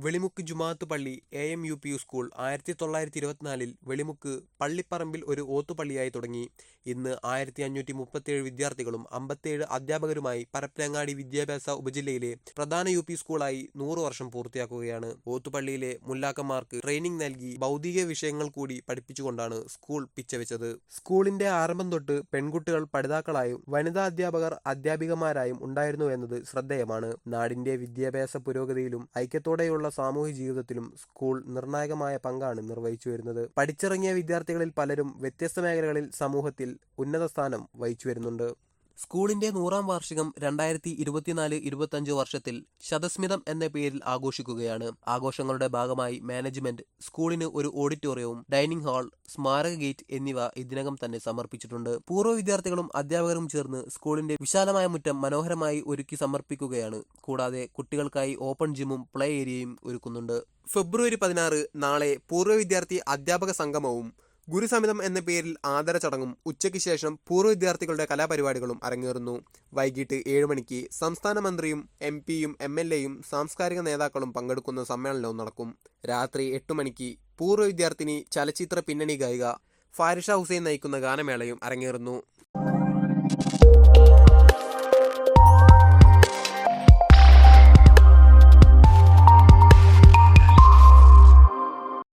വെളിമുക്ക് ജുമാഅത്ത് പള്ളി AMUPU school 1924-ൽ Velimukku പള്ളിപ്പറമ്പിൽ ഒരു ഓത്തുപള്ളിയായി തുടങ്ങി. ഇന്ന് 1537 വിദ്യാർത്ഥികളും 57 അധ്യാപകരുമായി പരപ്പനങ്ങാടി വിദ്യാഭ്യാസ ഉപജില്ലയിലെ പ്രധാന UP സ്കൂളായി 100 വർഷം പൂർത്തിയാക്കുകയാണ്. ഓത്തുപള്ളിയിലെ മുല്ലാക്കന്മാർക്ക് ട്രെയിനിങ് നൽകി ഭൗതിക വിഷയങ്ങൾ കൂടി പഠിപ്പിച്ചുകൊണ്ടാണ് സ്കൂൾ പിച്ചവെച്ചത്. സ്കൂളിന്റെ ആരംഭം തൊട്ട് പെൺകുട്ടികൾ പഠിതാക്കളായും വനിതാ അധ്യാപകർ അധ്യാപികമാരായും ഉണ്ടായിരുന്നു എന്നത് ശ്രദ്ധേയമാണ്. നാടിന്റെ വിദ്യാഭ്യാസ പുരോഗതിയിലും ഐക്യത്തോടെയുള്ള സാമൂഹ്യ ജീവിതത്തിലും സ്കൂൾ നിർണായകമായ പങ്കാണ് നിർവഹിച്ചുവരുന്നത്. പഠിച്ചിറങ്ങിയ വിദ്യാർത്ഥികളിൽ പലരും വ്യത്യസ്ത മേഖലകളിൽ സമൂഹത്തിൽ ഉന്നത സ്ഥാനം വഹിച്ചുവരുന്നുണ്ട്. സ്കൂളിന്റെ 100-ാം വാർഷികം 2024-25 വർഷത്തിൽ ശതസ്മിതം എന്ന പേരിൽ ആഘോഷിക്കുകയാണ്. ആഘോഷങ്ങളുടെ ഭാഗമായി മാനേജ്മെന്റ് സ്കൂളിന് ഒരു ഓഡിറ്റോറിയവും ഡൈനിങ് ഹാൾ, സ്മാരക ഗേറ്റ് എന്നിവ ഇതിനകം തന്നെ സമർപ്പിച്ചിട്ടുണ്ട്. പൂർവ്വ വിദ്യാർത്ഥികളും അധ്യാപകരും ചേർന്ന് സ്കൂളിന്റെ വിശാലമായ മുറ്റം മനോഹരമായി ഒരുക്കി സമർപ്പിക്കുകയാണ്. കൂടാതെ കുട്ടികൾക്കായി ഓപ്പൺ ജിമ്മും പ്ലേ ഏരിയയും ഒരുക്കുന്നുണ്ട്. ഫെബ്രുവരി 16 നാളെ പൂർവ്വ വിദ്യാർത്ഥി അധ്യാപക സംഗമവും ഗുരുസമിതം എന്ന പേരിൽ ആദര ചടങ്ങും ഉച്ചയ്ക്ക് ശേഷം പൂർവ്വ വിദ്യാർത്ഥികളുടെ കലാപരിപാടികളും അരങ്ങേറുന്നു. വൈകിട്ട് 7 മണിക്ക് സംസ്ഥാന മന്ത്രിയും MP-യും MLA-യും സാംസ്കാരിക നേതാക്കളും പങ്കെടുക്കുന്ന സമ്മേളനവും നടക്കും. രാത്രി 8 മണിക്ക് പൂർവ്വ വിദ്യാർത്ഥിനി ചലച്ചിത്ര പിന്നണി ഗായിക ഫാരിഷ ഹുസൈൻ നയിക്കുന്ന ഗാനമേളയും അരങ്ങേറുന്നു.